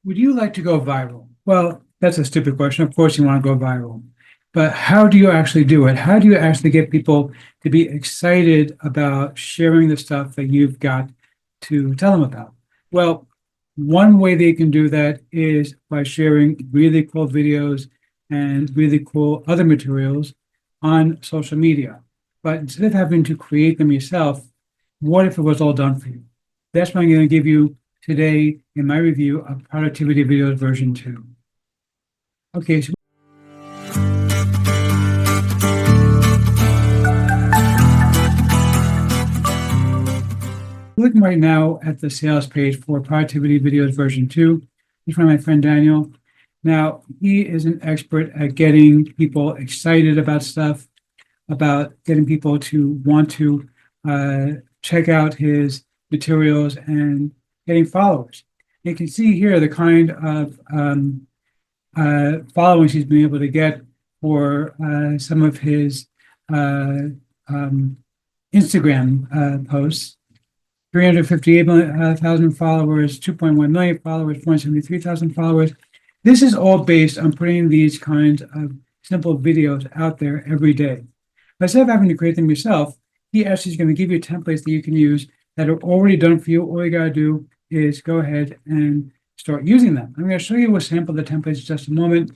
Would you like to go viral? Well, that's a stupid question. Of course, you want to go viral. But how do you actually do it? How do you actually get people to be excited about sharing the stuff that you've got to tell them about? Well, one way they can do that is by sharing really cool videos and really cool other materials on social media. But instead of having to create them yourself, what if it was all done for you? That's what I'm going to give you today in my review of Productivity Videos version 2. Okay, so looking right now at the sales page for Productivity Videos version 2. He's from my friend Daniel. Now, he is an expert at getting people excited about stuff, about getting people to want to check out his materials and getting followers. You can see here the kind of followings he's been able to get for some of his Instagram posts. 358,000 followers, 2.1 million followers, 473,000 followers. This is all based on putting these kinds of simple videos out there every day. But instead of having to create them yourself, he actually is going to give you templates that you can use that are already done for you. All you got to do is go ahead and start using them. I'm going to show you a sample of the templates in just a moment.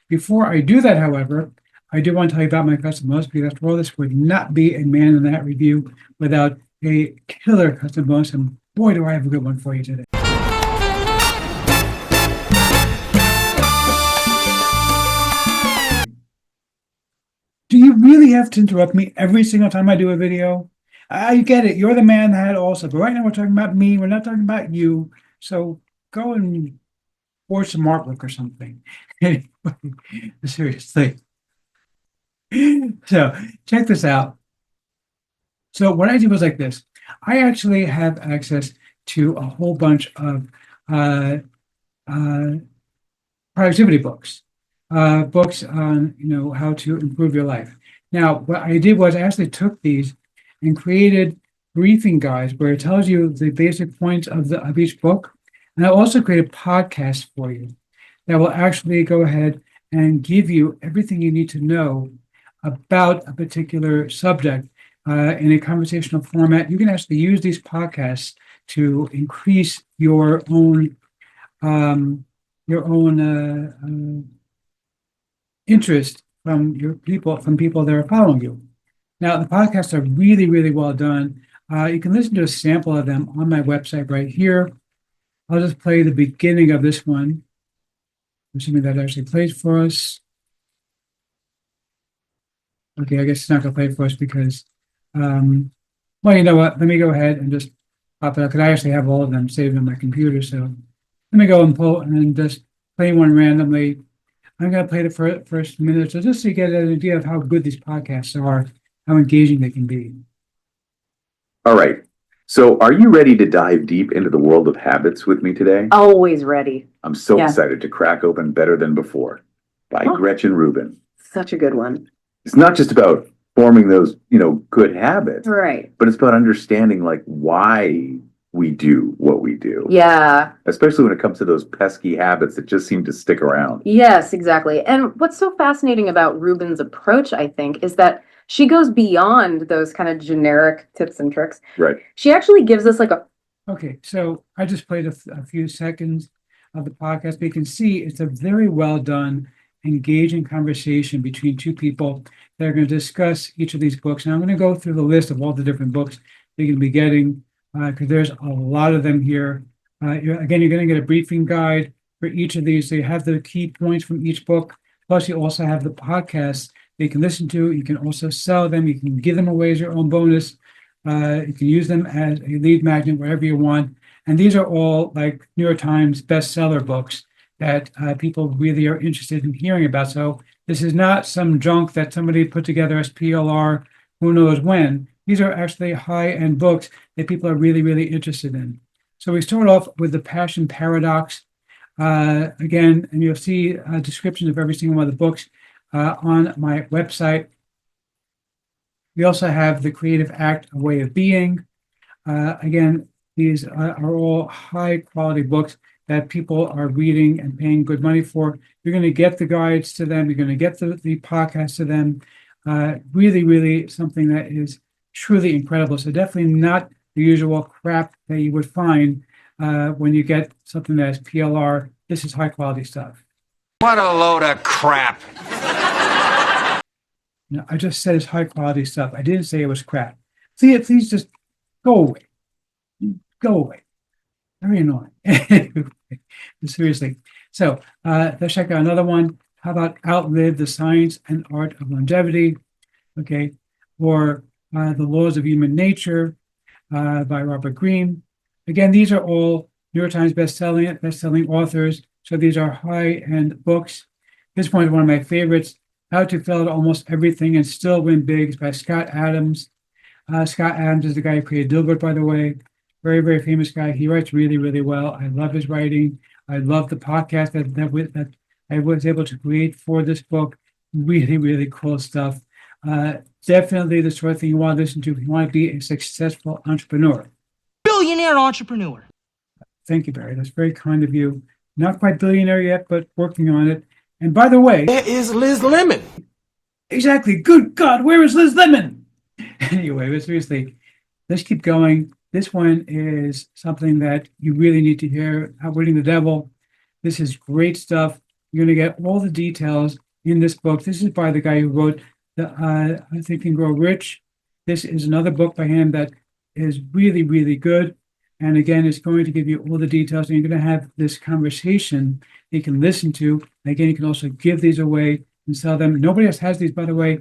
Before I do that, however, I do want to tell you about my custom bonus, because after all, this would not be a Man in That review without a killer custom bonus, and boy, do I have a good one for you today. Do you really have to interrupt me every single time I do a video? I get it. You're the man that also, but right now we're talking about me. We're not talking about you. So go and forge some artwork or something. Seriously. So check this out. So what I did was like this. I actually have access to a whole bunch of uh, uh, productivity books, books on how to improve your life. Now, what I did was I actually took these and created briefing guides where it tells you the basic points of each book, and I also created podcasts for you that will actually go ahead and give you everything you need to know about a particular subject in a conversational format. You can actually use these podcasts to increase your own um, interest from people that are following you. Now, the podcasts are really, really well done. You can listen to a sample of them on my website right here. I'll just play the beginning of this one, assuming that actually plays for us. Okay, I guess it's not going to play for us because, well, you know what? Let me go ahead and just pop it up, because I actually have all of them saved on my computer. So let me go and pull and just play one randomly. I'm going to play the first minute, so just to get an idea of how good these podcasts are, how engaging they can be. All right. So are you ready to dive deep into the world of habits with me today? Always ready. I'm so excited to crack open Better Than Before by Gretchen Rubin. Such a good one. It's not just about forming those, good habits, Right. but it's about understanding like why we do what we do. Yeah. Especially when it comes to those pesky habits that just seem to stick around. Yes, exactly. And what's so fascinating about Rubin's approach, I think, is that she goes beyond those kind of generic tips and tricks. Right. She actually gives us like a Okay, so I just played a few seconds of the podcast, but you can see it's a very well done, engaging conversation between two people that are going to discuss each of these books. Now, I'm going to go through the list of all the different books you're going to be getting, because there's a lot of them here. You're going to get a briefing guide for each of these. So you have the key points from each book. Plus, you also have the podcasts that you can listen to. You can also sell them. You can give them away as your own bonus. You can use them as a lead magnet wherever you want. And these are all like New York Times bestseller books that people really are interested in hearing about. So this is not some junk that somebody put together as PLR, who knows when. These are actually high-end books that people are really, really interested in. So we start off with the Passion Paradox. Again, and you'll see descriptions of every single one of the books on my website. We also have The Creative Act, A Way of Being. Again, these are all high quality books that people are reading and paying good money for. You're going to get the guides to them. You're going to get the podcast to them. Really, really something that is truly incredible. So definitely not the usual crap that you would find when you get something that's PLR. This is high quality stuff. What a load of crap. No, I just said it's high quality stuff. I didn't say it was crap. Please just go away. Go away. Very annoying. Seriously. So let's check out another one. How about Outlive the Science and Art of Longevity? Okay. Or The Laws of Human Nature by Robert Greene. Again, these are all New York Times best-selling authors. So these are high-end books. This one is one of my favorites. How to Fail at Almost Everything and Still Win Big is by Scott Adams. Scott Adams is the guy who created Dilbert, by the way. Very, very famous guy. He writes really, really well. I love his writing. I love the podcast that I was able to create for this book. Really, really cool stuff. Definitely the sort of thing you want to listen to if you want to be a successful entrepreneur. Billionaire entrepreneur. Thank you, Barry. That's very kind of you. Not quite billionaire yet, but working on it. And by the way, Where is Liz Lemon? exactly. Good God, where is Liz Lemon? Anyway, but seriously, let's keep going. This one is something that you really need to hear. Outwitting the Devil. This is great stuff. You're going to get all the details in this book. This is by the guy who wrote the Think and Grow Rich. This is another book by him that is really, really good. And again, it's going to give you all the details. And you're going to have this conversation you can listen to. Again, you can also give these away and sell them. Nobody else has these, by the way.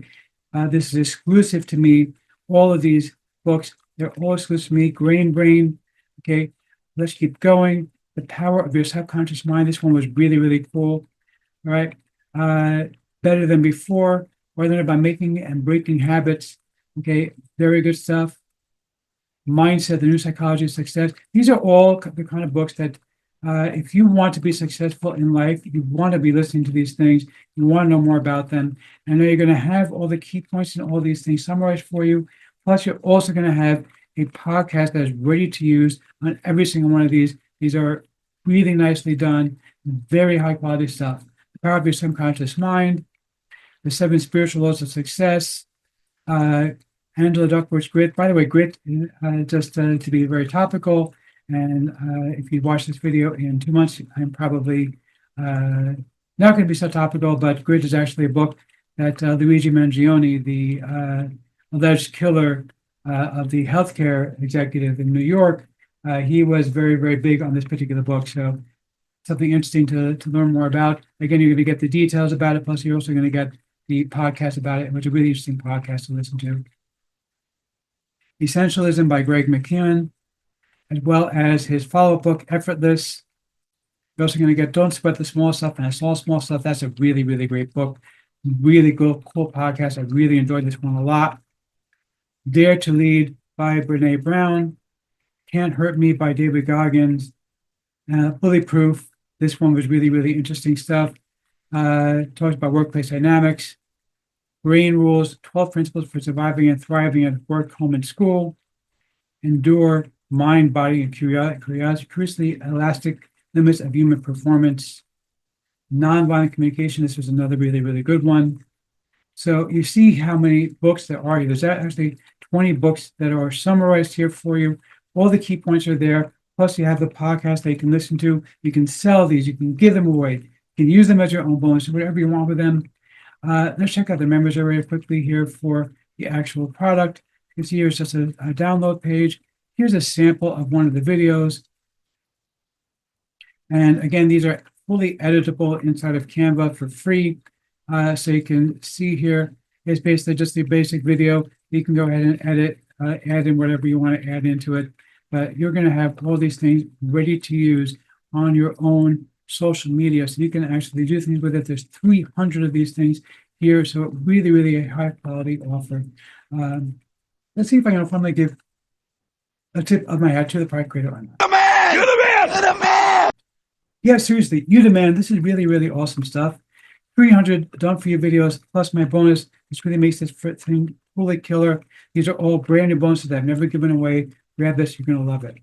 This is exclusive to me. All of these books, they're all exclusive to me. Grain Brain. Okay, let's keep going. The Power of Your Subconscious Mind. This one was really, really cool. All right. Better Than Before. Learn about making and breaking habits. Okay, very good stuff. Mindset, The New Psychology of Success. These are all the kind of books that if you want to be successful in life, you want to be listening to these things, you want to know more about them. And then you're going to have all the key points and all these things summarized for you. Plus, you're also going to have a podcast that is ready to use on every single one of these. These are really nicely done, very high quality stuff. The Power of Your Subconscious Mind, The 7 Spiritual Laws of Success, Angela Duckworth's Grit. By the way, Grit, just to be very topical, and if you watch this video in 2 months, I'm probably not going to be so topical, but Grit is actually a book that Luigi Mangione, the alleged killer of the healthcare executive in New York, he was very, very big on this particular book. So something interesting to learn more about. Again, you're going to get the details about it, plus you're also going to get the podcast about it, which is a really interesting podcast to listen to. Essentialism by Greg McKeown, as well as his follow-up book, Effortless. You're also going to get Don't Sweat the Small Stuff, and I Saw Small Stuff. That's a really, really great book. Really cool podcast. I really enjoyed this one a lot. Dare to Lead by Brene Brown. Can't Hurt Me by David Goggins. Bullyproof. This one was really, really interesting stuff. Talks about workplace dynamics. Brain Rules, 12 Principles for Surviving and Thriving at Work, Home, and School. Endure, Mind, Body, and Curiously Elastic Limits of Human Performance. Nonviolent Communication, this was another really, really good one. So you see how many books there are here. There's actually 20 books that are summarized here for you. All the key points are there. Plus you have the podcast that you can listen to. You can sell these. You can give them away. You can use them as your own bonus, whatever you want with them. Let's check out the members area quickly here for the actual product. You can see here's just a download page. Here's a sample of one of the videos. And again, these are fully editable inside of Canva for free. So you can see here, it's basically just the basic video. You can go ahead and edit, add in whatever you want to add into it. But you're going to have all these things ready to use on your own social media. So you can actually do things with it. There's 300 of these things here. So really, really a high quality offer. Let's see if I can finally give a tip of my hat to the product creator on that. The man! You're the man! You're the man! Yeah, seriously, you demand. This is really, really awesome stuff. 300 done for you videos plus my bonus. This really makes this thing fully killer. These are all brand new bonuses that I've never given away. Grab this, you're going to love it.